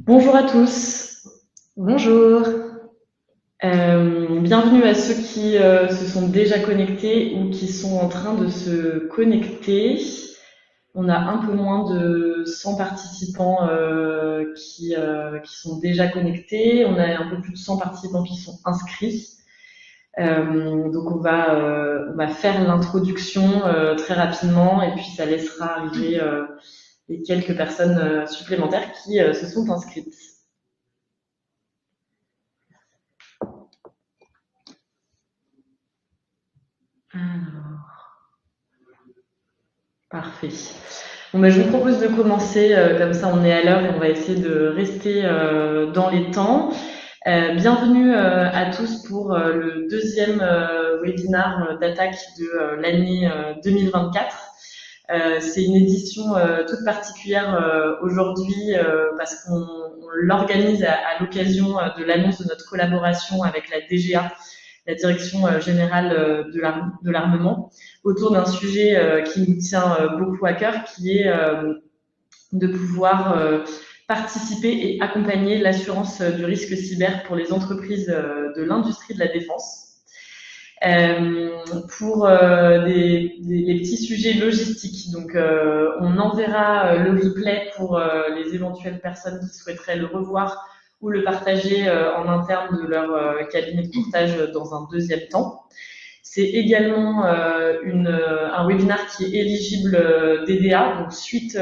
Bonjour à tous. Bonjour. Bienvenue à ceux qui se sont déjà connectés ou qui sont en train de se connecter. On a un peu moins de 100 participants qui sont déjà connectés. On a un peu plus de 100 participants qui sont inscrits. Donc on va faire l'introduction très rapidement et puis ça laissera arriver les quelques personnes supplémentaires qui se sont inscrites. Alors, parfait. Bon, ben, je vous propose de commencer, comme ça on est à l'heure et on va essayer de rester dans les temps. Bienvenue à tous pour le deuxième webinaire d'attaque de l'année 2024. C'est une édition toute particulière aujourd'hui parce qu'on l'organise à l'occasion de l'annonce de notre collaboration avec la DGA, la Direction générale de l'armement, autour d'un sujet qui nous tient beaucoup à cœur, qui est de pouvoir participer et accompagner l'assurance du risque cyber pour les entreprises de l'industrie de la défense. Pour les petits sujets logistiques. Donc, on enverra le replay pour les éventuelles personnes qui souhaiteraient le revoir ou le partager en interne de leur cabinet de courtage dans un deuxième temps. C'est également un webinaire qui est éligible DDA, donc suite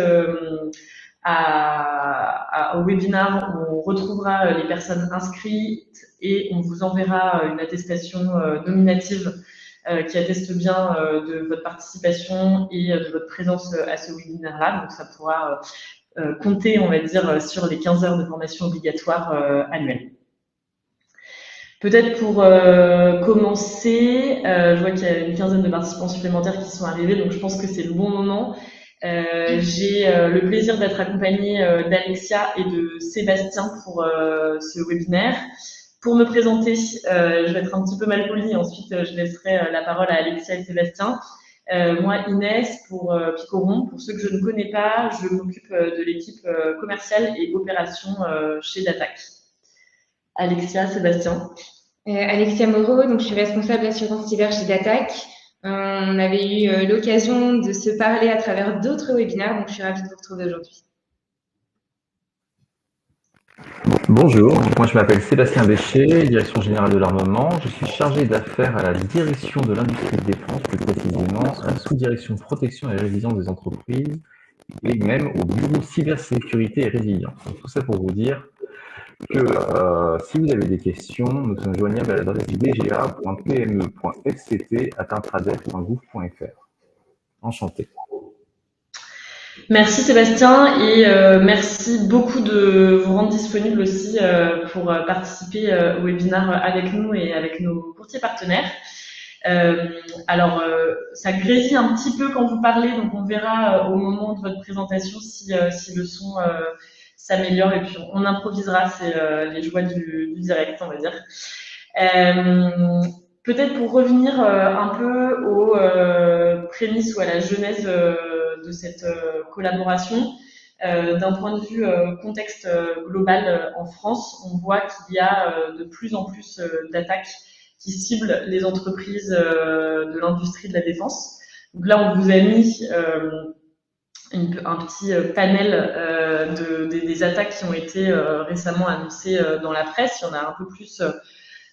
au webinaire où on retrouvera les personnes inscrites et on vous enverra une attestation nominative qui atteste bien de votre participation et de votre présence à ce webinaire-là. Donc ça pourra compter, on va dire, sur les 15 heures de formation obligatoire annuelle. Peut-être pour commencer, je vois qu'il y a une quinzaine de participants supplémentaires qui sont arrivés, donc je pense que c'est le bon moment. J'ai le plaisir d'être accompagnée d'Alexia et de Sébastien pour ce webinaire. Pour me présenter, je vais être un petit peu mal polie, ensuite je laisserai la parole à Alexia et Sébastien. Moi, Inès, pour Picoron, pour ceux que je ne connais pas, je m'occupe de l'équipe commerciale et opération chez Datac. Alexia, Sébastien. Alexia Moreau, donc je suis responsable d'assurance cyber chez Datac. On avait eu l'occasion de se parler à travers d'autres webinaires, donc je suis ravie de vous retrouver aujourd'hui. Bonjour, moi je m'appelle Sébastien Bécher, direction générale de l'armement. Je suis chargé d'affaires à la direction de l'industrie de défense, plus précisément à la sous-direction protection et résilience des entreprises et même au bureau cybersécurité et résilience. Donc, tout ça pour vous dire que si vous avez des questions, nous sommes joignables à l'adresse dga.pme.fct@intradef.gouv.fr. Enchanté. Merci Sébastien et merci beaucoup de vous rendre disponible aussi pour participer au webinaire avec nous et avec nos courtiers partenaires. Alors, ça grésille un petit peu quand vous parlez, donc on verra au moment de votre présentation si le son s'améliore et puis on improvisera, c'est les joies du direct, on va dire. Peut-être pour revenir un peu aux prémices ou à la genèse de cette collaboration, d'un point de vue contexte global en France, on voit qu'il y a de plus en plus d'attaques qui ciblent les entreprises de l'industrie de la défense. Donc là, on vous a mis un petit panel des attaques qui ont été récemment annoncées dans la presse. Il y en a un peu plus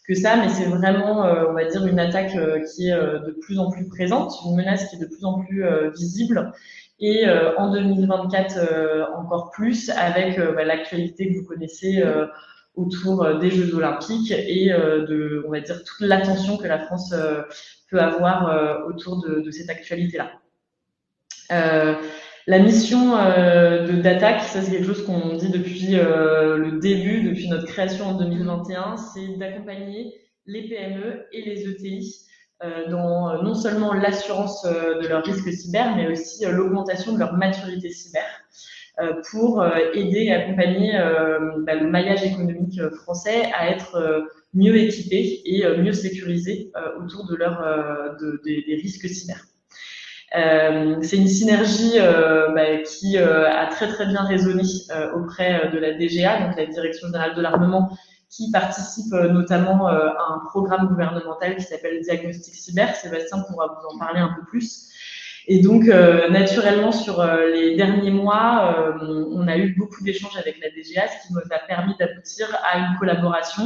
que ça, mais c'est vraiment, on va dire, une attaque qui est de plus en plus présente, une menace qui est de plus en plus visible. Et en 2024, encore plus, avec l'actualité que vous connaissez autour des Jeux Olympiques et de, on va dire, toute l'attention que la France peut avoir autour de cette actualité-là. La mission de Datac, ça c'est quelque chose qu'on dit depuis le début, depuis notre création en 2021, c'est d'accompagner les PME et les ETI dans non seulement l'assurance de leur risque cyber, mais aussi l'augmentation de leur maturité cyber pour aider et accompagner le maillage économique français à être mieux équipé et mieux sécurisé autour de des risques cyber. C'est une synergie qui a très bien résonné auprès de la DGA, donc la Direction Générale de l'Armement, qui participe notamment à un programme gouvernemental qui s'appelle Diagnostic Cyber. Sébastien pourra vous en parler un peu plus. Et donc, naturellement, sur les derniers mois, on a eu beaucoup d'échanges avec la DGA, ce qui nous a permis d'aboutir à une collaboration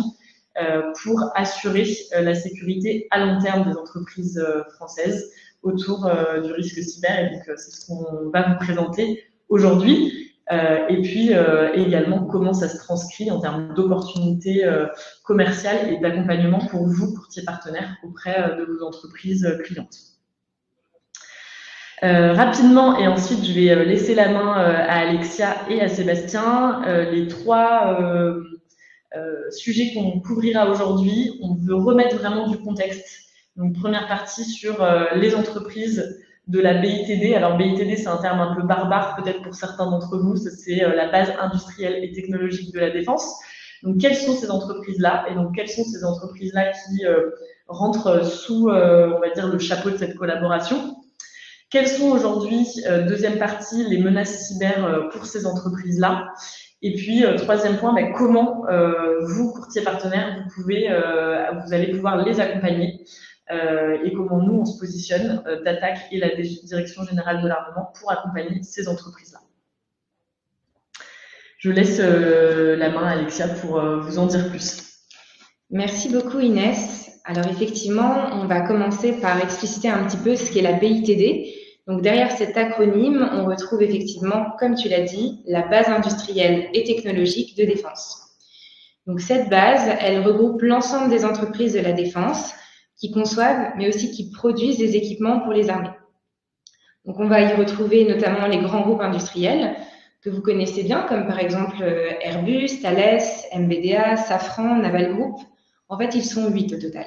pour assurer la sécurité à long terme des entreprises françaises autour du risque cyber. Et donc, c'est ce qu'on va vous présenter aujourd'hui. Et puis, également, comment ça se transcrit en termes d'opportunités commerciales et d'accompagnement pour vous, courtiers partenaires, auprès de vos entreprises clientes. Rapidement, et ensuite je vais laisser la main à Alexia et à Sébastien. Les trois sujets qu'on couvrira aujourd'hui, on veut remettre vraiment du contexte. Donc première partie sur les entreprises de la BITD. Alors BITD, c'est un terme un peu barbare peut-être pour certains d'entre vous, c'est la base industrielle et technologique de la défense. Donc quelles sont ces entreprises-là, et donc quelles sont ces entreprises-là qui rentrent sous, on va dire, le chapeau de cette collaboration. Quelles sont aujourd'hui, deuxième partie, les menaces cyber pour ces entreprises-là? Et puis, troisième point, comment vous, courtiers partenaires, vous allez pouvoir les accompagner et comment nous, on se positionne, d'Attaque et la Direction Générale de l'Armement, pour accompagner ces entreprises-là. Je laisse la main à Alexia pour vous en dire plus. Merci beaucoup Inès. Alors effectivement, on va commencer par expliciter un petit peu ce qu'est la BITD. Donc derrière cet acronyme, on retrouve effectivement, comme tu l'as dit, la base industrielle et technologique de défense. Donc cette base, elle regroupe l'ensemble des entreprises de la défense qui conçoivent, mais aussi qui produisent des équipements pour les armées. Donc on va y retrouver notamment les grands groupes industriels que vous connaissez bien, comme par exemple Airbus, Thales, MBDA, Safran, Naval Group. En fait, ils sont 8 au total.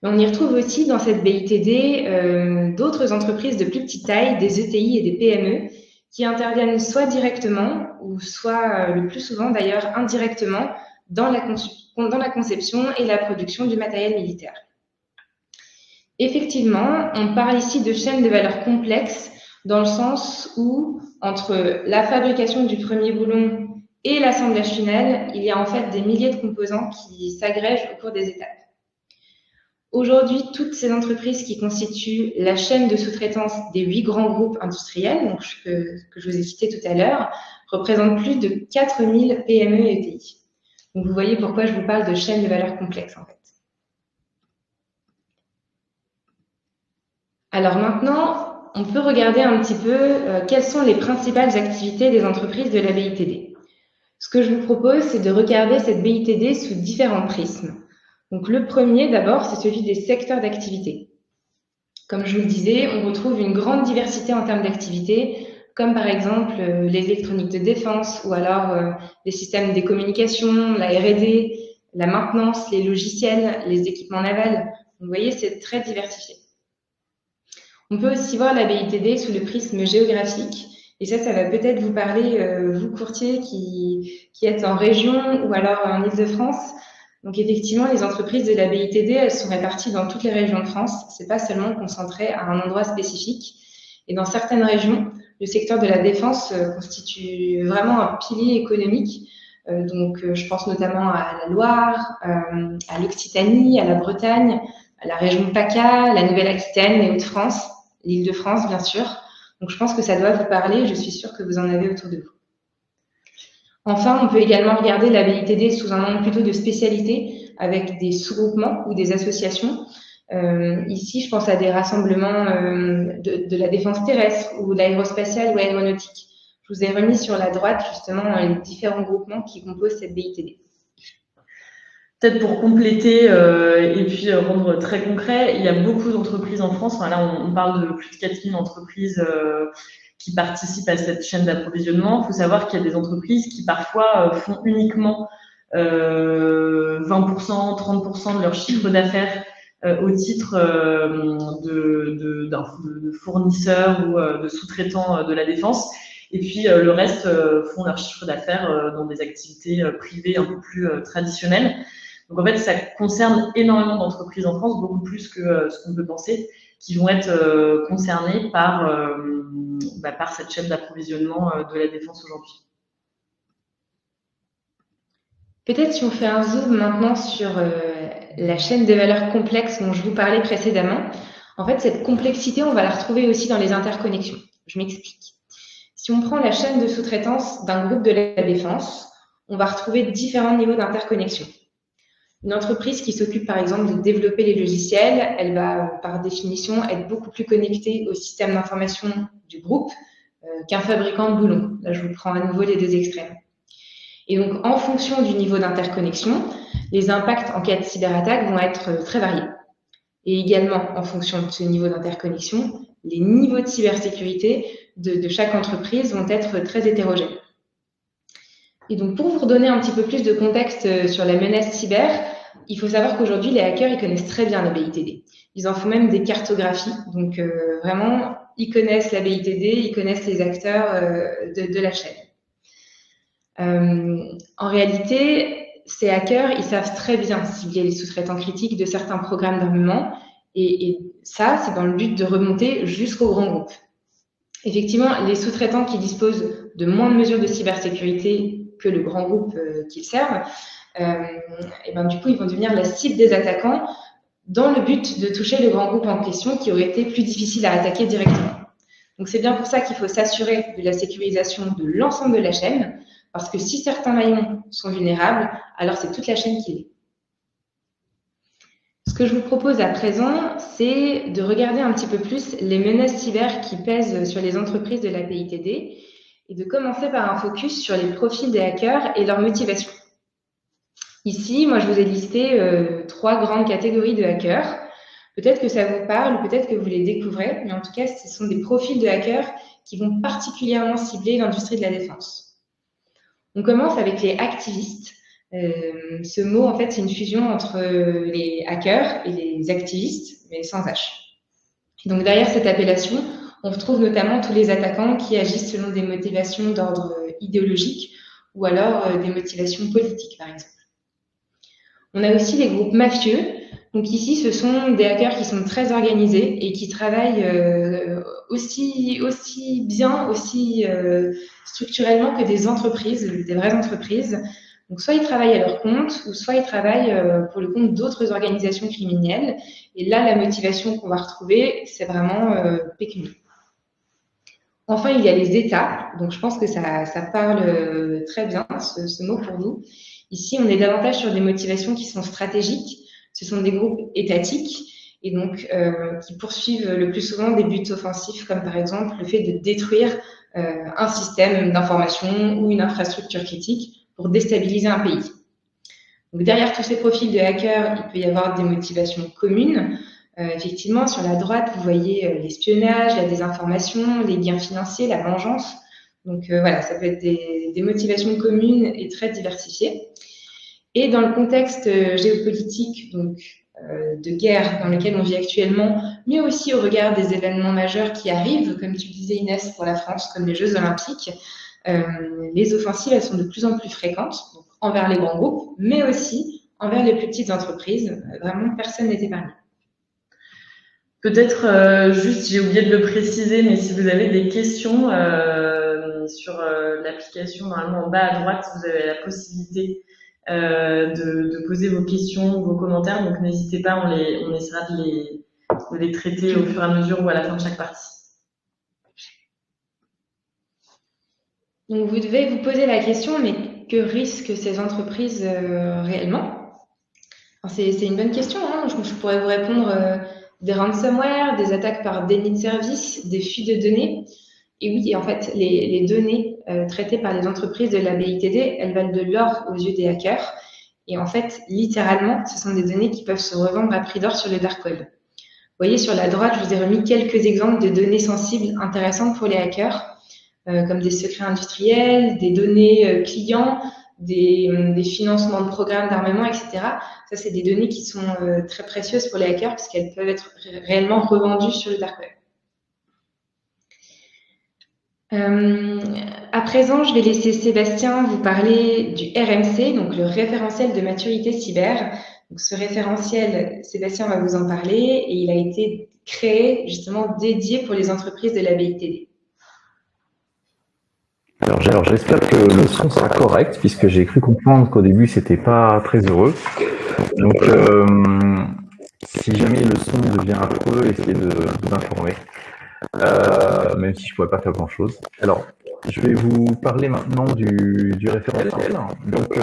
On y retrouve aussi dans cette BITD d'autres entreprises de plus petite taille, des ETI et des PME, qui interviennent soit directement, ou soit le plus souvent d'ailleurs indirectement, dans la conception et la production du matériel militaire. Effectivement, on parle ici de chaînes de valeur complexes, dans le sens où, entre la fabrication du premier boulon et l'assemblage final, il y a en fait des milliers de composants qui s'agrègent au cours des étapes. Aujourd'hui, toutes ces entreprises qui constituent la chaîne de sous-traitance des 8 grands groupes industriels, donc que je vous ai cités tout à l'heure, représentent plus de 4000 PME et ETI. Donc vous voyez pourquoi je vous parle de chaîne de valeur complexe en fait. Alors maintenant, on peut regarder un petit peu quelles sont les principales activités des entreprises de la BITD. Ce que je vous propose, c'est de regarder cette BITD sous différents prismes. Donc le premier, d'abord, c'est celui des secteurs d'activité. Comme je vous le disais, on retrouve une grande diversité en termes d'activité, comme par exemple l'électronique de défense ou alors les systèmes des communications, la R&D, la maintenance, les logiciels, les équipements navals. Donc, vous voyez, c'est très diversifié. On peut aussi voir la BITD sous le prisme géographique. Et ça va peut-être vous parler, vous courtiers qui êtes en région ou alors en Île-de-France. Donc effectivement, les entreprises de la BITD, elles sont réparties dans toutes les régions de France. C'est pas seulement concentré à un endroit spécifique. Et dans certaines régions, le secteur de la défense constitue vraiment un pilier économique. Je pense notamment à la Loire, à l'Occitanie, à la Bretagne, à la région PACA, la Nouvelle-Aquitaine, les Hauts-de-France, l'Île-de-France, bien sûr. Donc je pense que ça doit vous parler. Je suis sûre que vous en avez autour de vous. Enfin, on peut également regarder la BITD sous un angle plutôt de spécialité, avec des sous-groupements ou des associations. Ici, je pense à des rassemblements de la défense terrestre ou l'aérospatiale ou aéronautique. Je vous ai remis sur la droite justement les différents groupements qui composent cette BITD. Peut-être pour compléter et puis rendre très concret, il y a beaucoup d'entreprises en France. Enfin, là, on parle de plus de 4000 entreprises qui participent à cette chaîne d'approvisionnement. Il faut savoir qu'il y a des entreprises qui parfois font uniquement 20%, 30% de leur chiffre d'affaires au titre de fournisseurs ou de sous-traitants de la défense. Et puis le reste font leur chiffre d'affaires dans des activités privées un peu plus traditionnelles. Donc en fait, ça concerne énormément d'entreprises en France, beaucoup plus que ce qu'on peut penser. qui vont être concernés par cette chaîne d'approvisionnement de la défense aujourd'hui. Peut-être si on fait un zoom maintenant sur la chaîne de valeur complexe dont je vous parlais précédemment. En fait, cette complexité, on va la retrouver aussi dans les interconnexions. Je m'explique. Si on prend la chaîne de sous-traitance d'un groupe de la défense, on va retrouver différents niveaux d'interconnexion. Une entreprise qui s'occupe par exemple de développer les logiciels, elle va par définition être beaucoup plus connectée au système d'information du groupe qu'un fabricant de boulons. Là, je vous prends à nouveau les deux extrêmes. Et donc, en fonction du niveau d'interconnexion, les impacts en cas de cyberattaque vont être très variés. Et également, en fonction de ce niveau d'interconnexion, les niveaux de cybersécurité de chaque entreprise vont être très hétérogènes. Et donc, pour vous redonner un petit peu plus de contexte sur la menace cyber, il faut savoir qu'aujourd'hui, les hackers, ils connaissent très bien la BITD. Ils en font même des cartographies. Donc, vraiment, ils connaissent la BITD, ils connaissent les acteurs de la chaîne. En réalité, ces hackers, ils savent très bien cibler les sous-traitants critiques de certains programmes d'armement. Et ça, c'est dans le but de remonter jusqu'au grand groupe. Effectivement, les sous-traitants qui disposent de moins de mesures de cybersécurité que le grand groupe qu'ils servent, du coup, ils vont devenir la cible des attaquants dans le but de toucher le grand groupe en question qui aurait été plus difficile à attaquer directement. Donc, c'est bien pour ça qu'il faut s'assurer de la sécurisation de l'ensemble de la chaîne, parce que si certains maillons sont vulnérables, alors c'est toute la chaîne qui l'est. Ce que je vous propose à présent, c'est de regarder un petit peu plus les menaces cyber qui pèsent sur les entreprises de la BITD et de commencer par un focus sur les profils des hackers et leurs motivations. Ici, moi, je vous ai listé 3 grandes catégories de hackers. Peut-être que ça vous parle, peut-être que vous les découvrez, mais en tout cas, ce sont des profils de hackers qui vont particulièrement cibler l'industrie de la défense. On commence avec les activistes. Ce mot, en fait, c'est une fusion entre les hackers et les activistes, mais sans H. Donc, derrière cette appellation, on retrouve notamment tous les attaquants qui agissent selon des motivations d'ordre idéologique ou alors des motivations politiques, par exemple. On a aussi les groupes mafieux. Donc ici, ce sont des hackers qui sont très organisés et qui travaillent aussi bien, aussi structurellement que des entreprises, des vraies entreprises. Donc soit ils travaillent à leur compte, ou soit ils travaillent pour le compte d'autres organisations criminelles. Et là, la motivation qu'on va retrouver, c'est vraiment pécuniaire. Enfin, il y a les États. Donc je pense que ça parle très bien, ce mot pour vous. Ici, on est davantage sur des motivations qui sont stratégiques. Ce sont des groupes étatiques et donc qui poursuivent le plus souvent des buts offensifs, comme par exemple le fait de détruire un système d'information ou une infrastructure critique pour déstabiliser un pays. Donc, derrière tous ces profils de hackers, il peut y avoir des motivations communes. Effectivement, sur la droite, vous voyez l'espionnage, la désinformation, les gains financiers, la vengeance. Donc voilà, ça peut être des motivations communes et très diversifiées. Et dans le contexte géopolitique, donc de guerre dans lequel on vit actuellement, mais aussi au regard des événements majeurs qui arrivent, comme tu disais Inès, pour la France, comme les Jeux Olympiques, les offensives, elles sont de plus en plus fréquentes, donc envers les grands groupes, mais aussi envers les plus petites entreprises. Vraiment, personne n'est épargné. Peut-être juste, j'ai oublié de le préciser, mais si vous avez des questions sur l'application, normalement en bas à droite, vous avez la possibilité de poser vos questions, vos commentaires, donc n'hésitez pas, on essaiera de les traiter au fur et à mesure ou à la fin de chaque partie. Donc vous devez vous poser la question, mais que risquent ces entreprises réellement? C'est une bonne question, hein. Je pourrais vous répondre des ransomware, des attaques par déni de service, des fuites de données. Et oui, en fait, les données traitées par les entreprises de la BITD, elles valent de l'or aux yeux des hackers. Et en fait, littéralement, ce sont des données qui peuvent se revendre à prix d'or sur le dark web. Vous voyez, sur la droite, je vous ai remis quelques exemples de données sensibles intéressantes pour les hackers, comme des secrets industriels, des données clients, des financements de programmes d'armement, etc. Ça, c'est des données qui sont très précieuses pour les hackers parce qu'elles peuvent être réellement revendues sur le dark web. À présent, je vais laisser Sébastien vous parler du RMC, donc le référentiel de maturité cyber, Donc, ce référentiel, Sébastien va vous en parler, et il a été créé justement dédié pour les entreprises de la BITD. Alors j'espère que le son sera correct, puisque j'ai cru comprendre qu'au début c'était pas très heureux. Donc si jamais le son devient affreux, essayez de m'informer, même si je pourrais pas faire grand chose. Alors je vais vous parler maintenant du référentiel. Donc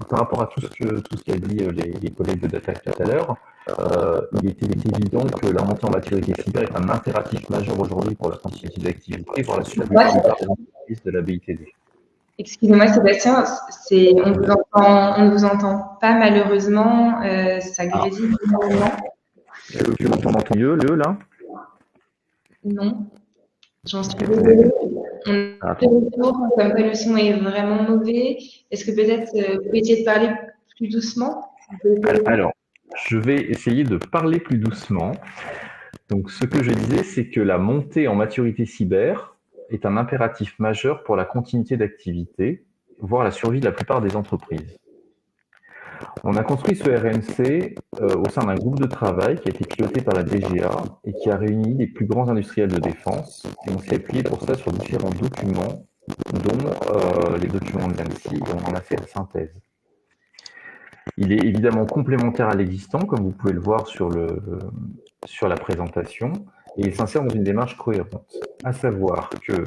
par rapport à tout ce qu'a dit les collègues de DataCat tout à l'heure, il était évident que la montée en maturité cyber est un impératif majeur aujourd'hui pour la continuité d'activité, pour la suite de la plupart des entreprises de la BITD. Excusez-moi Sébastien, on ne vous entend pas malheureusement, ça grésille énormément. Tu m'entends mieux là? Non, j'en suis désolée. On fait le tour, comme le son est vraiment mauvais. Est-ce que peut-être vous pouvez essayer de parler plus doucement? Alors, je vais essayer de parler plus doucement. Donc, ce que je disais, c'est que la montée en maturité cyber est un impératif majeur pour la continuité d'activité, voire la survie de la plupart des entreprises. On a construit ce RMC au sein d'un groupe de travail qui a été piloté par la DGA et qui a réuni les plus grands industriels de défense. Et on s'est appuyé pour ça sur différents documents, dont les documents de l'ANSSI, et on en a fait la synthèse. Il est évidemment complémentaire à l'existant, comme vous pouvez le voir sur la présentation, et il s'insère dans une démarche cohérente. À savoir que,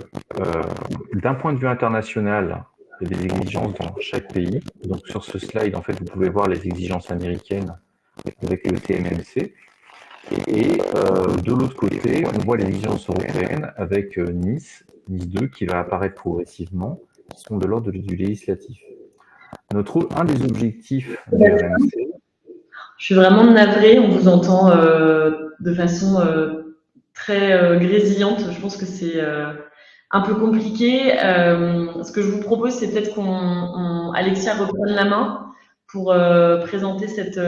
d'un point de vue international, il y a des exigences dans chaque pays. Donc sur ce slide, en fait, vous pouvez voir les exigences américaines avec le TMMC. Et de l'autre côté, on voit les exigences européennes avec NIS 2 qui va apparaître progressivement, qui sont de l'ordre du législatif. Un des objectifs du RMC. Je suis vraiment navrée, on vous entend de façon très grésillante. Je pense que c'est un peu compliqué. Ce que je vous propose, c'est peut-être qu'Alexia reprenne la main pour présenter cette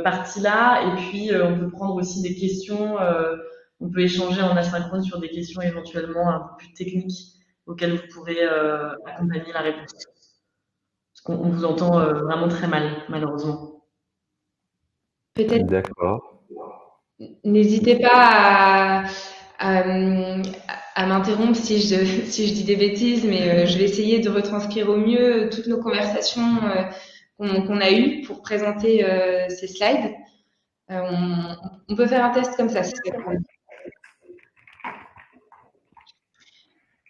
partie-là. Et puis, on peut prendre aussi des questions. On peut échanger en asynchrone sur des questions éventuellement un peu plus techniques auxquelles vous pourrez accompagner la réponse. Parce qu'on vous entend vraiment très mal, malheureusement. Peut-être. D'accord. N'hésitez pas à m'interrompre si je dis des bêtises, mais je vais essayer de retranscrire au mieux toutes nos conversations qu'on a eues pour présenter ces slides. On peut faire un test comme ça, si c'est possible.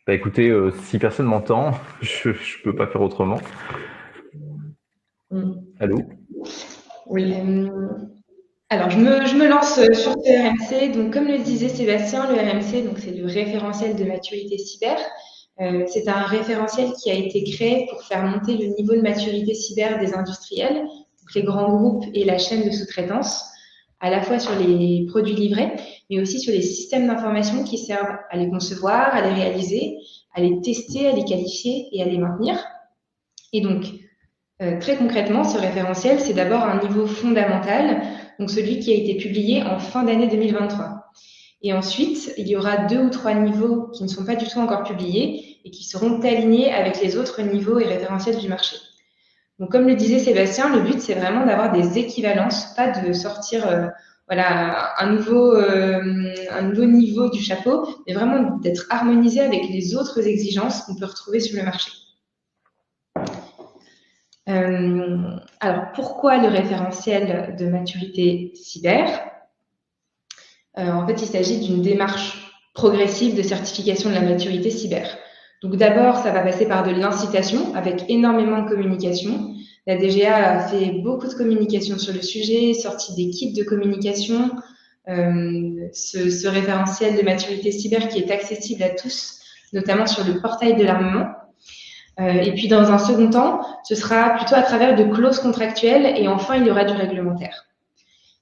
Bah écoutez, si personne m'entend, je peux pas faire autrement. Allô? Oui. Alors, je me lance sur ce RMC. Donc, comme le disait Sébastien, le RMC, donc c'est le référentiel de maturité cyber. C'est un référentiel qui a été créé pour faire monter le niveau de maturité cyber des industriels, donc les grands groupes et la chaîne de sous-traitance, à la fois sur les produits livrés, mais aussi sur les systèmes d'information qui servent à les concevoir, à les réaliser, à les tester, à les qualifier et à les maintenir. Et donc, très concrètement, ce référentiel, c'est d'abord un niveau fondamental, donc celui qui a été publié en fin d'année 2023. Et ensuite, il y aura 2 ou 3 niveaux qui ne sont pas du tout encore publiés et qui seront alignés avec les autres niveaux et référentiels du marché. Donc, comme le disait Sébastien, le but, c'est vraiment d'avoir des équivalences, pas de sortir un nouveau niveau du chapeau, mais vraiment d'être harmonisé avec les autres exigences qu'on peut retrouver sur le marché. Alors, pourquoi le référentiel de maturité cyber? En fait, il s'agit d'une démarche progressive de certification de la maturité cyber. Donc d'abord, ça va passer par de l'incitation avec énormément de communication. La DGA a fait beaucoup de communication sur le sujet, sorti des kits de communication, ce référentiel de maturité cyber qui est accessible à tous, notamment sur le portail de l'armement. Et puis dans un second temps, ce sera plutôt à travers de clauses contractuelles et enfin il y aura du réglementaire.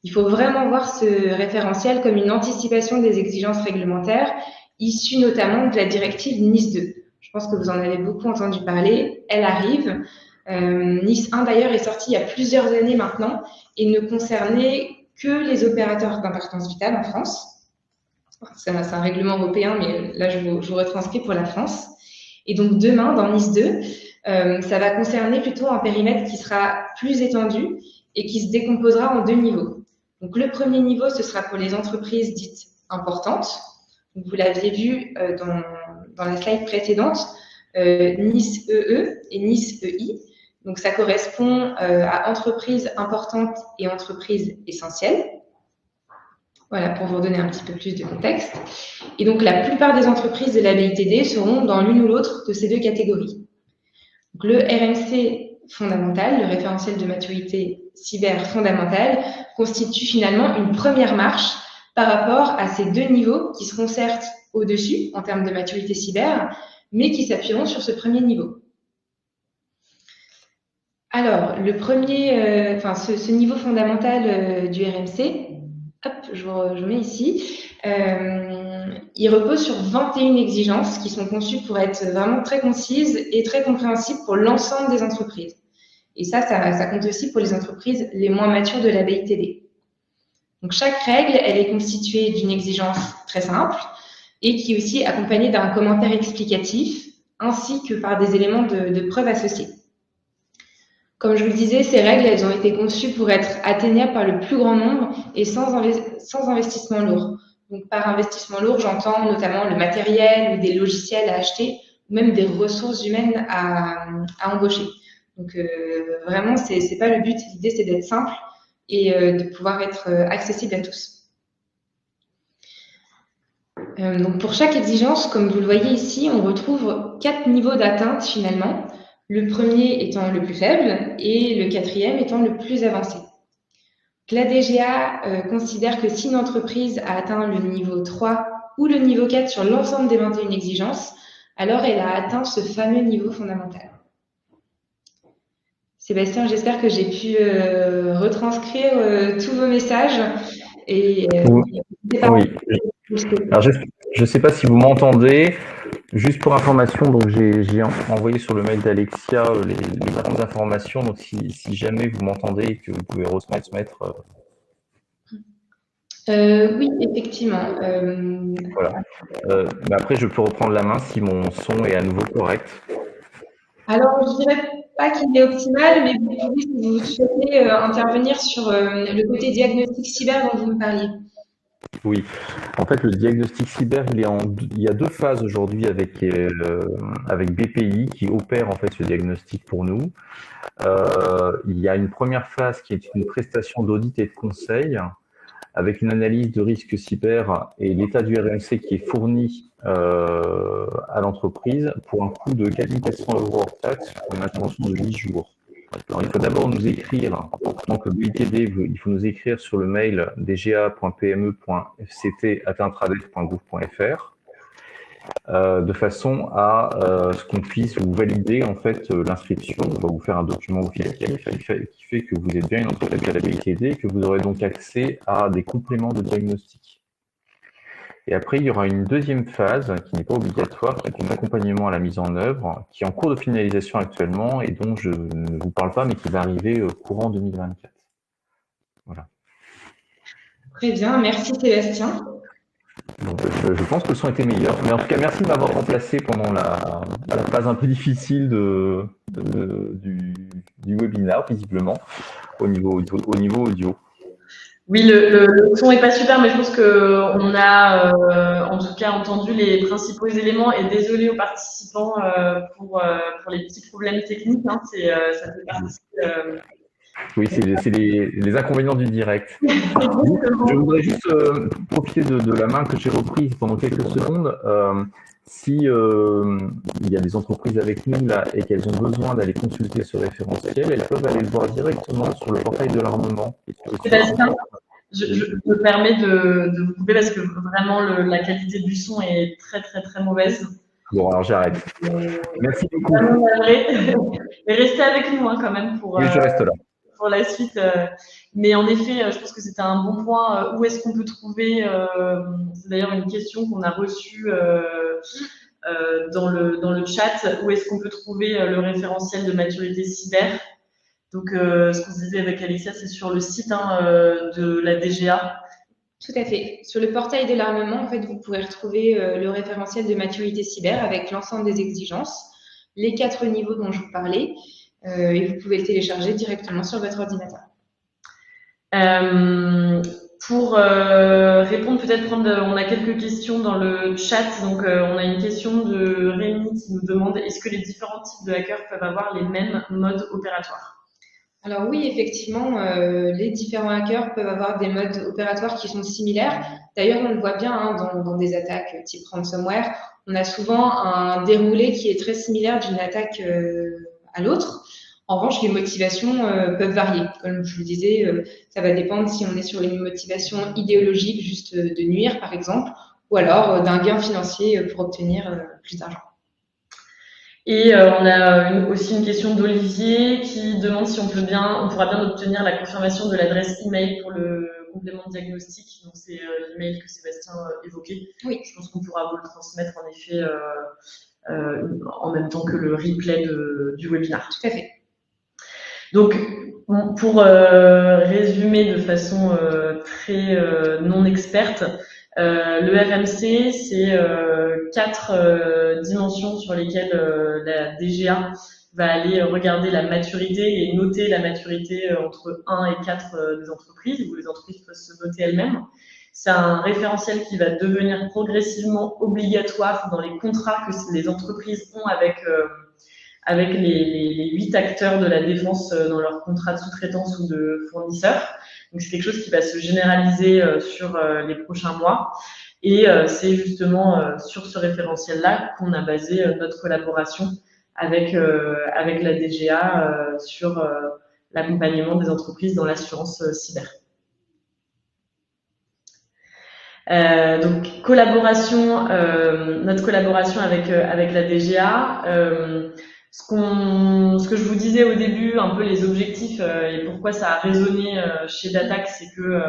Il faut vraiment voir ce référentiel comme une anticipation des exigences réglementaires issues notamment de la directive NIS 2. Je pense que vous en avez beaucoup entendu parler, elle arrive. NIS 1 d'ailleurs est sorti il y a plusieurs années maintenant et ne concernait que les opérateurs d'importance vitale en France. C'est un règlement européen, mais là je vous retranscris pour la France. Et donc demain, dans NIS 2, ça va concerner plutôt un périmètre qui sera plus étendu et qui se décomposera en 2 niveaux. Donc, le premier niveau, ce sera pour les entreprises dites importantes. Donc, vous l'aviez vu dans la slide précédente, NIS EE et NIS EI. Donc, ça correspond à entreprises importantes et entreprises essentielles. Voilà, pour vous donner un petit peu plus de contexte. Et donc, la plupart des entreprises de la BITD seront dans l'une ou l'autre de ces 2 catégories. Donc, le RMC fondamental, le référentiel de maturité cyber fondamental, constitue finalement une première marche par rapport à ces 2 niveaux qui seront certes au-dessus en termes de maturité cyber, mais qui s'appuieront sur ce premier niveau. Alors, le premier, ce niveau fondamental du RMC, hop, je mets ici, il repose sur 21 exigences qui sont conçues pour être vraiment très concises et très compréhensibles pour l'ensemble des entreprises. Et ça compte aussi pour les entreprises les moins matures de la BITD. Donc, chaque règle, elle est constituée d'une exigence très simple et qui est aussi accompagnée d'un commentaire explicatif ainsi que par des éléments de preuve associés. Comme je vous le disais, ces règles, elles ont été conçues pour être atteignables par le plus grand nombre et sans investissement lourd. Donc, par investissement lourd, j'entends notamment le matériel ou des logiciels à acheter ou même des ressources humaines à embaucher. Donc, vraiment, c'est pas le but. L'idée, c'est d'être simple et de pouvoir être accessible à tous. Donc, pour chaque exigence, comme vous le voyez ici, on retrouve 4 niveaux d'atteinte finalement. Le premier étant le plus faible et le 4e étant le plus avancé. La DGA considère que si une entreprise a atteint le niveau 3 ou le niveau 4 sur l'ensemble des 21 exigences, alors elle a atteint ce fameux niveau fondamental. Sébastien, j'espère que j'ai pu retranscrire tous vos messages. Et, oui. Alors, je ne sais pas si vous m'entendez. Juste pour information, donc j'ai envoyé sur le mail d'Alexia les grandes informations. Donc si jamais vous m'entendez et que vous pouvez retransmettre. Oui, effectivement. Voilà. Mais après, je peux reprendre la main si mon son est à nouveau correct. Alors, je ne dirais pas qu'il est optimal, mais vous pouvez, si vous souhaitez, intervenir sur le côté diagnostic cyber dont vous me parliez. Oui, en fait, le diagnostic cyber, il y a 2 phases aujourd'hui avec BPI qui opère en fait ce diagnostic pour nous. Il y a une première phase qui est une prestation d'audit et de conseil avec une analyse de risque cyber et l'état du RMC qui est fourni à l'entreprise pour un coût de 4400 € hors taxe pour une intervention de 8 jours. Alors, il faut d'abord nous écrire, en tant que BITD, il faut nous écrire sur le mail dga.pme.fct@intradet.gouv.fr de façon à ce qu'on puisse vous valider en fait l'inscription. On va vous faire un document officiel qui fait que vous êtes bien une entreprise à la BITD et que vous aurez donc accès à des compléments de diagnostic. Et après, il y aura une deuxième phase qui n'est pas obligatoire, qui est un accompagnement à la mise en œuvre, qui est en cours de finalisation actuellement et dont je ne vous parle pas, mais qui va arriver courant 2024. Voilà. Très bien, merci Sébastien. Donc, je pense que le son était meilleur. Mais en tout cas, merci de m'avoir remplacé pendant la phase un peu difficile du webinaire, visiblement, au niveau audio. Oui, le son est pas super, mais je pense qu'on a en tout cas entendu les principaux éléments et désolé aux participants pour les petits problèmes techniques. Hein, ça fait partie. Oui, c'est les inconvénients du direct. Je voudrais juste profiter de la main que j'ai reprise pendant quelques secondes. Si il y a des entreprises avec nous là et qu'elles ont besoin d'aller consulter ce référentiel, elles peuvent aller le voir directement sur le portail de l'armement. Sébastien, je me permets de vous couper parce que vraiment la qualité du son est très très très mauvaise. Bon, alors j'arrête. Merci beaucoup. Et restez avec nous quand même pour. Oui, je reste là. Pour la suite. Mais en effet, je pense que c'était un bon point. Où est-ce qu'on peut trouver, c'est d'ailleurs une question qu'on a reçue dans le chat, où est-ce qu'on peut trouver le référentiel de maturité cyber? Donc, ce qu'on se disait avec Alexia, c'est sur le site de la DGA. Tout à fait. Sur le portail de l'armement, en fait, vous pourrez retrouver le référentiel de maturité cyber avec l'ensemble des exigences, les 4 niveaux dont je vous parlais. Et vous pouvez le télécharger directement sur votre ordinateur. Pour répondre, peut-être on a quelques questions dans le chat. Donc, on a une question de Rémi qui nous demande est-ce que les différents types de hackers peuvent avoir les mêmes modes opératoires? Alors oui, effectivement, les différents hackers peuvent avoir des modes opératoires qui sont similaires. D'ailleurs, on le voit bien dans des attaques type ransomware. On a souvent un déroulé qui est très similaire d'une attaque à l'autre. En revanche, les motivations peuvent varier. Comme je vous le disais, ça va dépendre si on est sur une motivation idéologique, juste de nuire, par exemple, ou alors d'un gain financier pour obtenir plus d'argent. Et on a aussi une question d'Olivier qui demande si on pourra bien obtenir la confirmation de l'adresse email pour le complément de diagnostic. Donc c'est l'email que Sébastien évoquait. Oui. Je pense qu'on pourra vous le transmettre en effet en même temps que le replay du webinaire. Tout à fait. Donc, pour résumer de façon très non experte, le RMC, c'est 4 dimensions sur lesquelles la DGA va aller regarder la maturité et noter la maturité entre 1 et 4 des entreprises, où les entreprises peuvent se noter elles-mêmes. C'est un référentiel qui va devenir progressivement obligatoire dans les contrats que les entreprises ont avec les 8 acteurs de la défense dans leur contrat de sous-traitance ou de fournisseur. Donc c'est quelque chose qui va se généraliser sur les prochains mois. Et c'est justement sur ce référentiel-là qu'on a basé notre collaboration avec la DGA sur l'accompagnement des entreprises dans l'assurance cyber. Donc notre collaboration avec la DGA. Ce que je vous disais au début, un peu les objectifs et pourquoi ça a résonné chez Datac, c'est que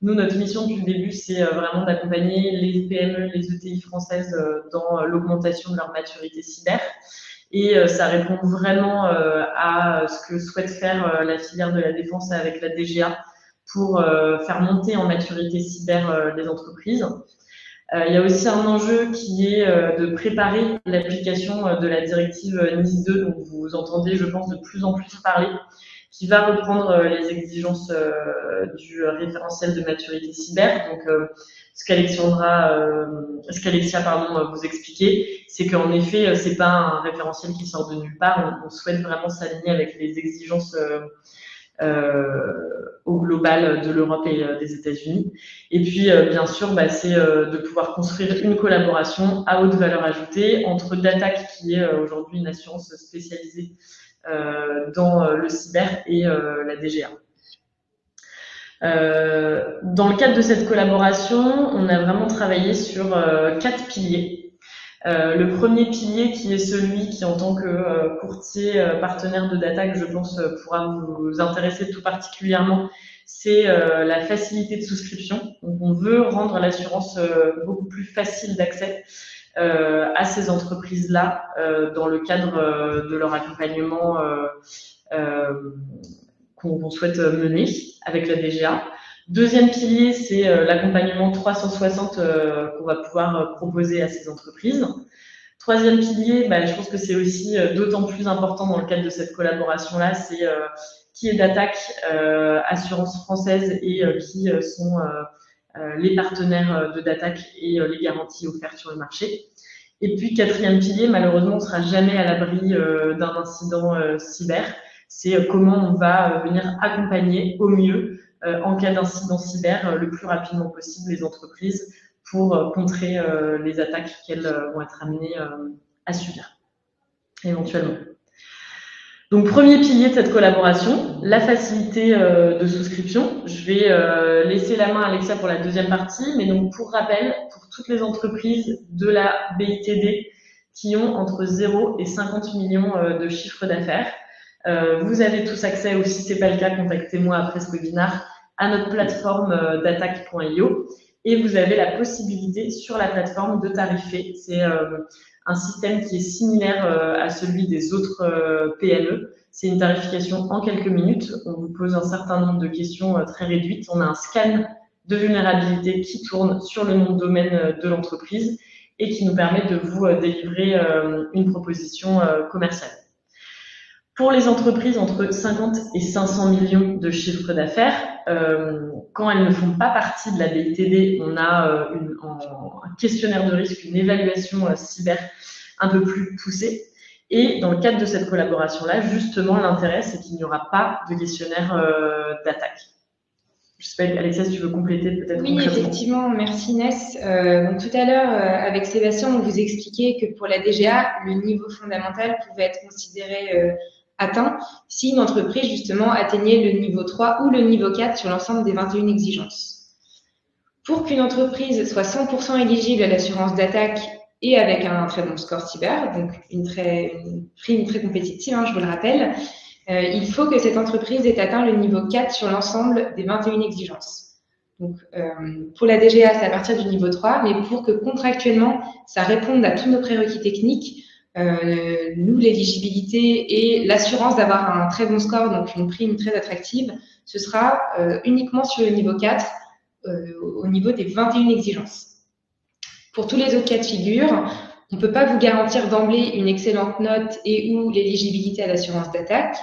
nous, notre mission depuis le début, c'est vraiment d'accompagner les PME, les ETI françaises dans l'augmentation de leur maturité cyber. Et ça répond vraiment à ce que souhaite faire la filière de la défense avec la DGA pour faire monter en maturité cyber les entreprises. Il y a aussi un enjeu qui est de préparer l'application de la directive NIS 2, dont vous entendez, je pense, de plus en plus parler, qui va reprendre les exigences du référentiel de maturité cyber. Donc, ce qu'Alexia vous expliquait, c'est qu'en effet, c'est pas un référentiel qui sort de nulle part. On souhaite vraiment s'aligner avec les exigences au global de l'Europe et des États-Unis. Et puis, bien sûr, c'est de pouvoir construire une collaboration à haute valeur ajoutée entre Datac, qui est aujourd'hui une assurance spécialisée dans le cyber, et la DGA. Dans le cadre de cette collaboration, on a vraiment travaillé sur 4 piliers. Le premier pilier, qui est celui qui, en tant que courtier partenaire de Datac, je pense, pourra vous intéresser tout particulièrement, c'est la facilité de souscription. Donc, on veut rendre l'assurance beaucoup plus facile d'accès à ces entreprises-là dans le cadre de leur accompagnement qu'on souhaite mener avec la DGA. Deuxième pilier, c'est l'accompagnement 360 qu'on va pouvoir proposer à ces entreprises. Troisième pilier, je pense que c'est aussi d'autant plus important dans le cadre de cette collaboration-là, c'est qui est Datac, assurance française, et qui sont les partenaires de Datac et les garanties offertes sur le marché. Et puis, quatrième pilier, malheureusement, on ne sera jamais à l'abri d'un incident cyber. C'est comment on va venir accompagner au mieux en cas d'incident cyber le plus rapidement possible les entreprises pour contrer les attaques qu'elles vont être amenées à subir éventuellement. Donc, premier pilier de cette collaboration, la facilité de souscription. Je vais laisser la main à Alexia pour la deuxième partie, mais donc pour rappel, pour toutes les entreprises de la BITD qui ont entre 0 et 50 millions de chiffre d'affaires, vous avez tous accès, ou si ce n'est pas le cas, contactez-moi après ce webinaire, à notre plateforme datac.io, et vous avez la possibilité sur la plateforme de tarifer. C'est un système qui est similaire à celui des autres PME. C'est une tarification en quelques minutes. On vous pose un certain nombre de questions très réduites. On a un scan de vulnérabilité qui tourne sur le nom de domaine de l'entreprise et qui nous permet de vous délivrer une proposition commerciale. Pour les entreprises entre 50 et 500 millions de chiffre d'affaires, quand elles ne font pas partie de la BITD, on a un questionnaire de risque, une évaluation cyber un peu plus poussée. Et dans le cadre de cette collaboration-là, justement, l'intérêt, c'est qu'il n'y aura pas de questionnaire d'attaque. Je sais pas, Alexia, si tu veux compléter peut-être. Oui, effectivement, merci Inès. Donc tout à l'heure, avec Sébastien, on vous expliquait que pour la DGA, le niveau fondamental pouvait être considéré atteint si une entreprise, justement, atteignait le niveau 3 ou le niveau 4 sur l'ensemble des 21 exigences. Pour qu'une entreprise soit 100% éligible à l'assurance d'attaque et avec un très bon score cyber, donc une prime très compétitive, je vous le rappelle, il faut que cette entreprise ait atteint le niveau 4 sur l'ensemble des 21 exigences. Donc, pour la DGA, c'est à partir du niveau 3, mais pour que contractuellement, ça réponde à tous nos prérequis techniques, nous, l'éligibilité et l'assurance d'avoir un très bon score, donc une prime très attractive, ce sera uniquement sur le niveau 4, au niveau des 21 exigences. Pour tous les autres cas de figure, on ne peut pas vous garantir d'emblée une excellente note et ou l'éligibilité à l'assurance d'attaque.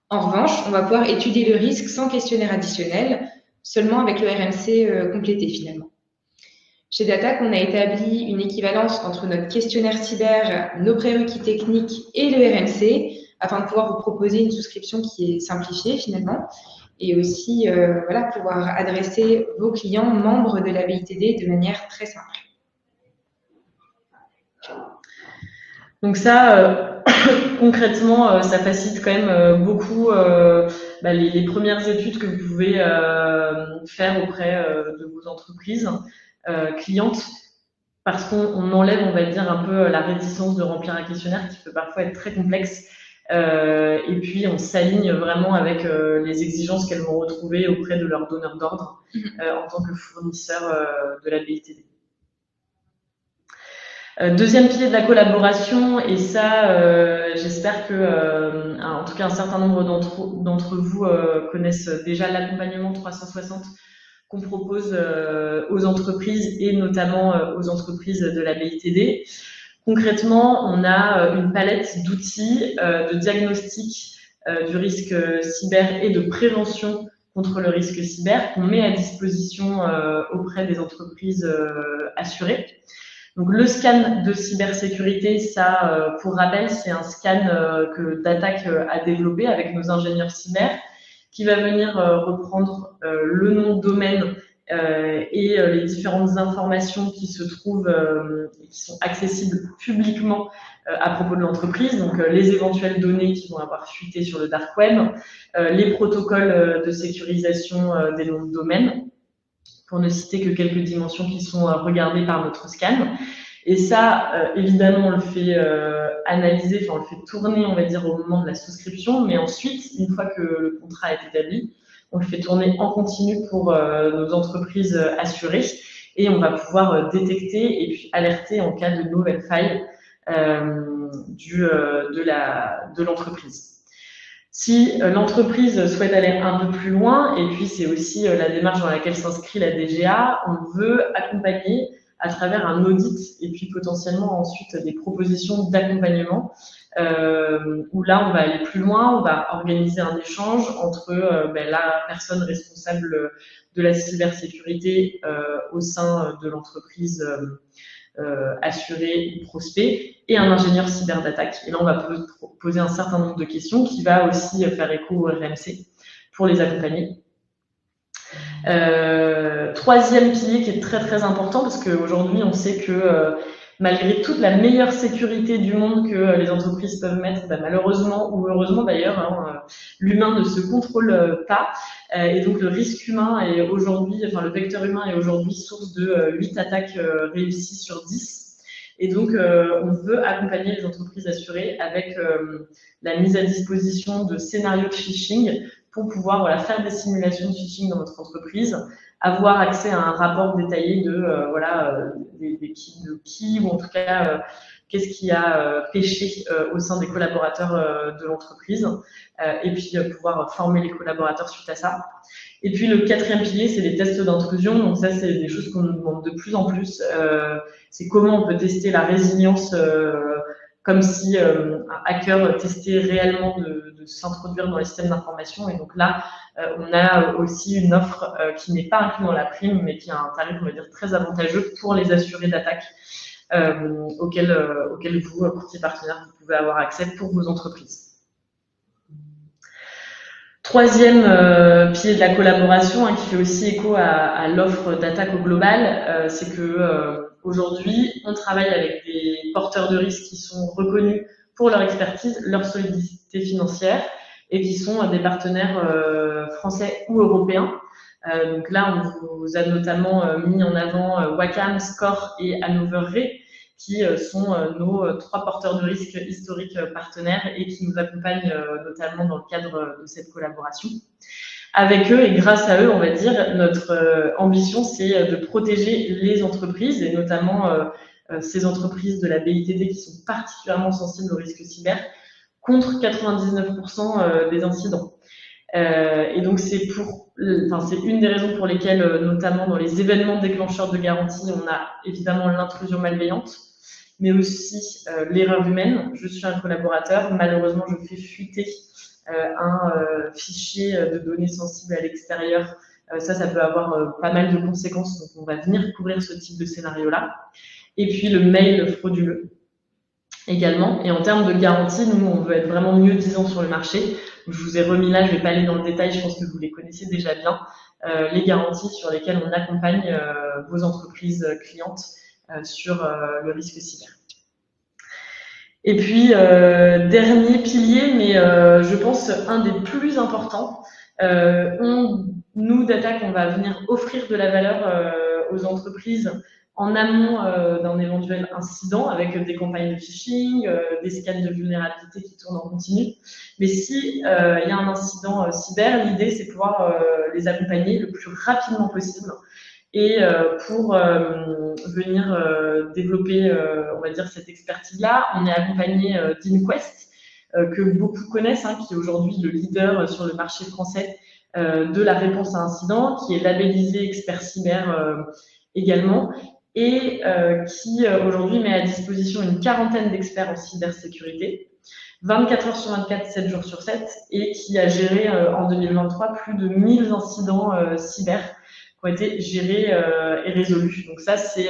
En revanche, on va pouvoir étudier le risque sans questionnaire additionnel, seulement avec le RMC complété finalement. Chez Datac, on a établi une équivalence entre notre questionnaire cyber, nos prérequis techniques et le RMC, afin de pouvoir vous proposer une souscription qui est simplifiée finalement, et aussi pouvoir adresser vos clients membres de la BITD de manière très simple. Donc ça, concrètement, ça facilite quand même beaucoup les premières études que vous pouvez faire auprès de vos entreprises clientes, parce qu'on enlève, on va dire, un peu la réticence de remplir un questionnaire qui peut parfois être très complexe, et puis on s'aligne vraiment avec les exigences qu'elles vont retrouver auprès de leurs donneurs d'ordre en tant que fournisseur de la BITD. Deuxième pilier de la collaboration, et ça, j'espère que, en tout cas, un certain nombre d'entre vous connaissent déjà l'accompagnement 360 qu'on propose aux entreprises et notamment aux entreprises de la BITD. Concrètement, on a une palette d'outils de diagnostic du risque cyber et de prévention contre le risque cyber qu'on met à disposition auprès des entreprises assurées. Donc, le scan de cybersécurité, ça, pour rappel, c'est un scan que Datac a développé avec nos ingénieurs cyber, qui va venir reprendre le nom de domaine et les différentes informations qui se trouvent et qui sont accessibles publiquement à propos de l'entreprise, donc les éventuelles données qui vont avoir fuité sur le dark web, les protocoles de sécurisation des noms de domaine, pour ne citer que quelques dimensions qui sont regardées par notre scan. Et ça, évidemment, on le fait analyser, on le fait tourner, on va dire, au moment de la souscription, mais ensuite, une fois que le contrat est établi, on le fait tourner en continu pour nos entreprises assurées, et on va pouvoir détecter et puis alerter en cas de nouvelles failles de l'entreprise. Si l'entreprise souhaite aller un peu plus loin, et puis c'est aussi la démarche dans laquelle s'inscrit la DGA, on veut accompagner à travers un audit et puis potentiellement ensuite des propositions d'accompagnement où là on va aller plus loin, on va organiser un échange entre la personne responsable de la cybersécurité au sein de l'entreprise assuré ou prospect, et un ingénieur cyber d'attaque. Et là, on va poser un certain nombre de questions qui va aussi faire écho au RMC pour les accompagner. Troisième pilier qui est très très important, parce qu'aujourd'hui, on sait que malgré toute la meilleure sécurité du monde que les entreprises peuvent mettre, malheureusement ou heureusement d'ailleurs, l'humain ne se contrôle pas. Et donc le risque humain est aujourd'hui, le vecteur humain est aujourd'hui source de 8 attaques réussies sur 10. Et donc on veut accompagner les entreprises assurées avec la mise à disposition de scénarios de phishing pour pouvoir faire des simulations de phishing dans notre entreprise, avoir accès à un rapport détaillé de qui, ou en tout cas qu'est-ce qui a péché au sein des collaborateurs de l'entreprise, et puis pouvoir former les collaborateurs suite à ça. Et puis le quatrième pilier, c'est les tests d'intrusion. Donc ça, c'est des choses qu'on nous demande de plus en plus. C'est comment on peut tester la résilience comme si un hacker testait réellement de s'introduire dans les systèmes d'information. Et donc là, on a aussi une offre qui n'est pas inclue dans la prime, mais qui a un tarif, on va dire, très avantageux pour les assurés d'attaque auxquels vous, courtier partenaire, vous pouvez avoir accès pour vos entreprises. Troisième pilier de la collaboration, qui fait aussi écho à l'offre d'attaque au global, c'est que aujourd'hui, on travaille avec des porteurs de risques qui sont reconnus pour leur expertise, leur solidité financière, et qui sont des partenaires français ou européens. Donc là, on vous a notamment mis en avant Wacam, Score et Hannover Re, qui sont nos 3 porteurs de risques historiques partenaires et qui nous accompagnent notamment dans le cadre de cette collaboration. Avec eux et grâce à eux, on va dire, notre ambition, c'est de protéger les entreprises et notamment ces entreprises de la BITD qui sont particulièrement sensibles au risque cyber contre 99% des incidents. Et donc c'est une des raisons pour lesquelles, notamment dans les événements déclencheurs de garantie, on a évidemment l'intrusion malveillante, mais aussi l'erreur humaine. Je suis un collaborateur, malheureusement je fais fuiter un fichier de données sensibles à l'extérieur. Ça peut avoir pas mal de conséquences, donc on va venir couvrir ce type de scénario-là. Et puis le mail frauduleux également. Et en termes de garantie, nous, on veut être vraiment mieux disant sur le marché. Je vous ai remis là, je ne vais pas aller dans le détail, je pense que vous les connaissez déjà bien, les garanties sur lesquelles on accompagne vos entreprises clientes sur le risque cyber. Et puis, dernier pilier, mais je pense un des plus importants, nous, d'Attaque, on va venir offrir de la valeur aux entreprises en amont d'un éventuel incident avec des campagnes de phishing, des scans de vulnérabilité qui tournent en continu. Mais si y a un incident cyber, l'idée c'est de pouvoir les accompagner le plus rapidement possible et pour venir développer, on va dire, cette expertise-là, on est accompagné d'InQuest, que beaucoup connaissent, qui est aujourd'hui le leader sur le marché français de la réponse à incident, qui est labellisé expert cyber également, et qui aujourd'hui met à disposition une quarantaine d'experts en cybersécurité, 24 heures sur 24, 7 jours sur 7, et qui a géré en 2023 plus de 1000 incidents cyber qui ont été gérés et résolus. Donc ça, c'est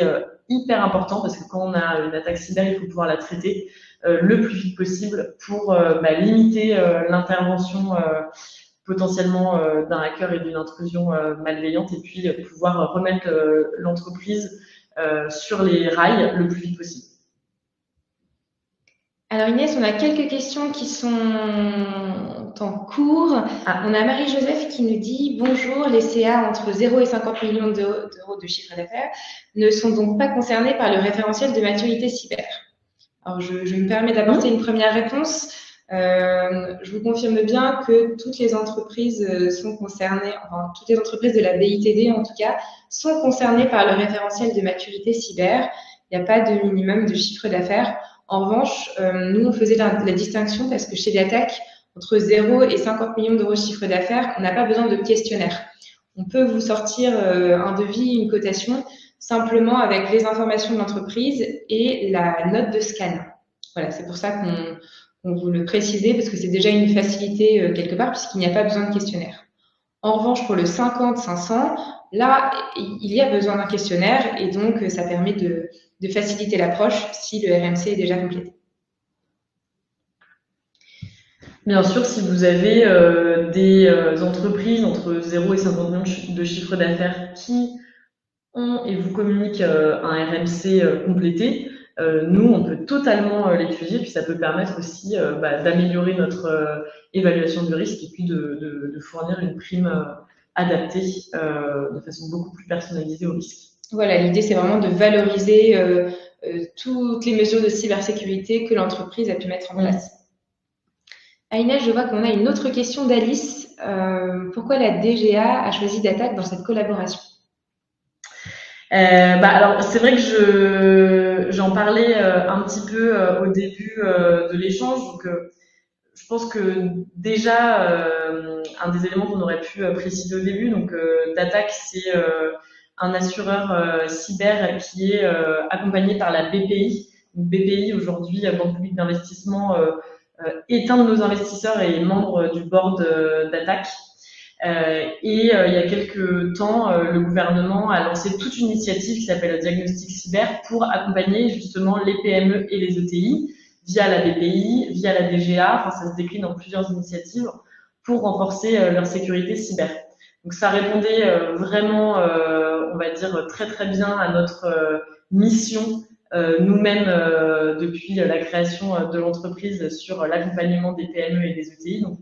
hyper important parce que quand on a une attaque cyber, il faut pouvoir la traiter le plus vite possible pour limiter l'intervention potentiellement d'un hacker et d'une intrusion malveillante, et puis pouvoir remettre l'entreprise sur les rails le plus vite possible. Alors Inès, on a quelques questions qui sont en cours. On a Marie-Joseph qui nous dit « Bonjour, les CA entre 0 et 50 millions d'euros de chiffre d'affaires ne sont donc pas concernés par le référentiel de maturité cyber ». Alors je me permets d'apporter une première réponse. Je vous confirme bien que toutes les entreprises sont concernées, enfin toutes les entreprises de la BITD en tout cas, sont concernées par le référentiel de maturité cyber. Il n'y a pas de minimum de chiffre d'affaires. En revanche, nous, on faisait la distinction parce que chez l'Attaque, entre 0 et 50 millions d'euros de chiffre d'affaires, on n'a pas besoin de questionnaire. On peut vous sortir un devis, une cotation, simplement avec les informations de l'entreprise et la note de scan. Voilà, c'est pour ça qu'on vous le précisait, parce que c'est déjà une facilité quelque part, puisqu'il n'y a pas besoin de questionnaire. En revanche, pour le 50-500, là, il y a besoin d'un questionnaire, et donc ça permet de faciliter l'approche si le RMC est déjà complété. Bien sûr, si vous avez des entreprises entre 0 et 50 millions de chiffre d'affaires qui ont et vous communiquent un RMC complété, nous, on peut totalement l'étudier, puis ça peut permettre aussi d'améliorer notre évaluation du risque et puis de fournir une prime adaptée de façon beaucoup plus personnalisée au risque. Voilà, l'idée, c'est vraiment de valoriser toutes les mesures de cybersécurité que l'entreprise a pu mettre en place. Inès, je vois qu'on a une autre question d'Alice. Pourquoi la DGA a choisi d'Attaque dans cette collaboration ? Alors, c'est vrai que j'en parlais un petit peu au début de l'échange. Donc, je pense que déjà, un des éléments qu'on aurait pu préciser au début, donc d'Attaque, c'est un assureur cyber qui est accompagné par la BPI, Donc, BPI, aujourd'hui, Banque publique d'investissement, est un de nos investisseurs et est membre du board d'Attaque. Il y a quelques temps, le gouvernement a lancé toute une initiative qui s'appelle le Diagnostic Cyber pour accompagner justement les PME et les ETI via la BPI, via la DGA, enfin ça se décline en plusieurs initiatives pour renforcer leur sécurité cyber. Donc ça répondait vraiment, on va dire, très très bien à notre mission nous-mêmes depuis la création de l'entreprise sur l'accompagnement des PME et des ETI. Donc,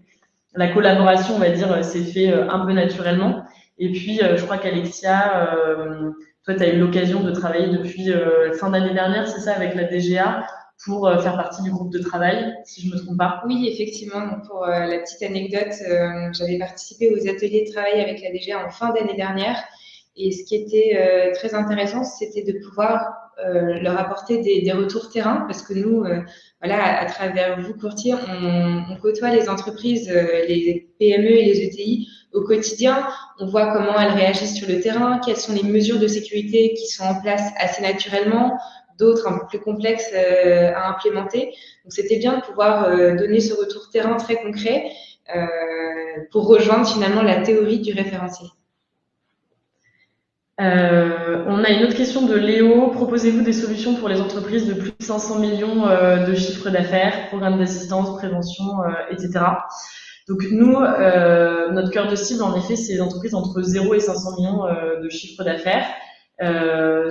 la collaboration, on va dire, s'est fait un peu naturellement. Et puis, je crois qu'Alexia, toi, tu as eu l'occasion de travailler depuis fin d'année dernière, c'est ça, avec la DGA, pour faire partie du groupe de travail, si je ne me trompe pas. Oui, effectivement. Donc, pour la petite anecdote, j'avais participé aux ateliers de travail avec la DGA en fin d'année dernière. Et ce qui était très intéressant, c'était de pouvoir leur apporter des retours terrain, parce que nous, voilà, à travers vous, courtiers, on côtoie les entreprises, les PME et les ETI au quotidien. On voit comment elles réagissent sur le terrain, quelles sont les mesures de sécurité qui sont en place assez naturellement, d'autres un peu plus complexes à implémenter. Donc, c'était bien de pouvoir donner ce retour terrain très concret pour rejoindre finalement la théorie du référentiel. On a une autre question de Léo. Proposez-vous des solutions pour les entreprises de plus de 500 millions de chiffre d'affaires, programmes d'assistance, prévention, etc. Donc nous, notre cœur de cible, en effet, c'est les entreprises entre 0 et 500 millions de chiffre d'affaires.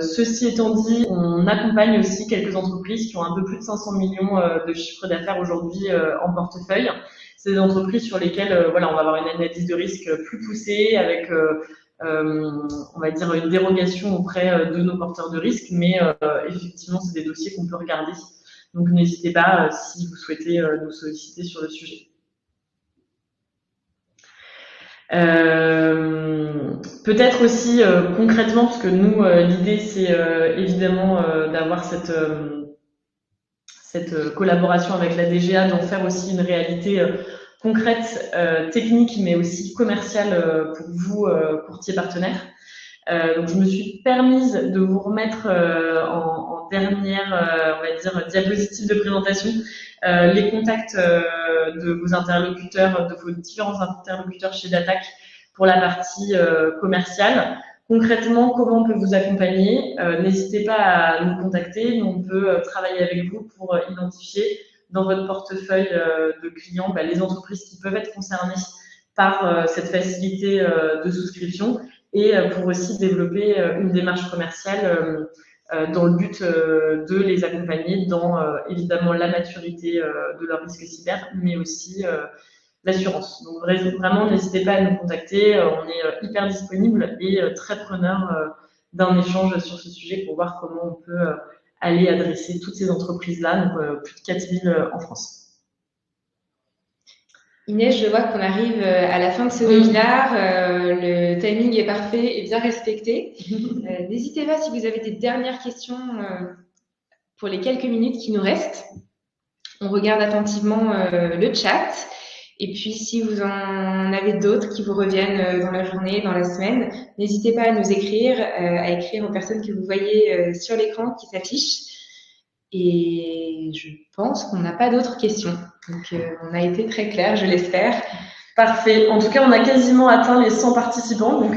Ceci étant dit, on accompagne aussi quelques entreprises qui ont un peu plus de 500 millions de chiffre d'affaires aujourd'hui en portefeuille. C'est des entreprises sur lesquelles voilà, on va avoir une analyse de risque plus poussée avec on va dire une dérogation auprès de nos porteurs de risque, mais effectivement, c'est des dossiers qu'on peut regarder. Donc, n'hésitez pas si vous souhaitez nous solliciter sur le sujet. Peut-être aussi concrètement, parce que nous, l'idée, c'est évidemment d'avoir cette collaboration avec la DGA, d'en faire aussi une réalité concrète, technique, mais aussi commerciale pour vous, courtiers partenaires. Donc, je me suis permise de vous remettre en dernière, on va dire, diapositive de présentation, les contacts de vos interlocuteurs, de vos différents interlocuteurs chez Datac pour la partie commerciale. Concrètement, comment on peut vous accompagner? N'hésitez pas à nous contacter. Nous, on peut travailler avec vous pour identifier dans votre portefeuille de clients les entreprises qui peuvent être concernées par cette facilité de souscription et pour aussi développer une démarche commerciale dans le but de les accompagner dans évidemment la maturité de leur risque cyber, mais aussi l'assurance. Donc vraiment, n'hésitez pas à nous contacter, on est hyper disponible et très preneur d'un échange sur ce sujet pour voir comment on peut aller adresser toutes ces entreprises-là, donc plus de 4000 en France. Inès, je vois qu'on arrive à la fin de ce webinaire. Le timing est parfait et bien respecté. N'hésitez pas si vous avez des dernières questions pour les quelques minutes qui nous restent. On regarde attentivement le chat. Et puis, si vous en avez d'autres qui vous reviennent dans la journée, dans la semaine, n'hésitez pas à nous écrire, à écrire aux personnes que vous voyez sur l'écran qui s'affichent. Et je pense qu'on n'a pas d'autres questions. Donc, on a été très clair, je l'espère. Parfait. En tout cas, on a quasiment atteint les 100 participants. Donc,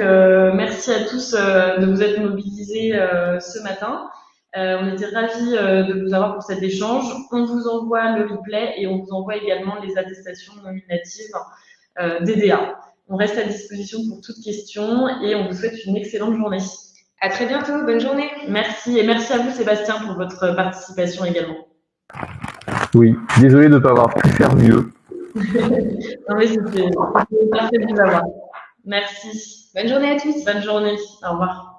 merci à tous de vous être mobilisés ce matin. On était ravis de vous avoir pour cet échange. On vous envoie le replay et on vous envoie également les attestations nominatives DDA. On reste à disposition pour toute question et on vous souhaite une excellente journée. À très bientôt, bonne journée. Merci et merci à vous Sébastien pour votre participation également. Oui, désolé de ne pas avoir pu faire mieux. Non mais c'était parfait de vous avoir. Merci. Bonne journée à tous. Bonne journée. Au revoir.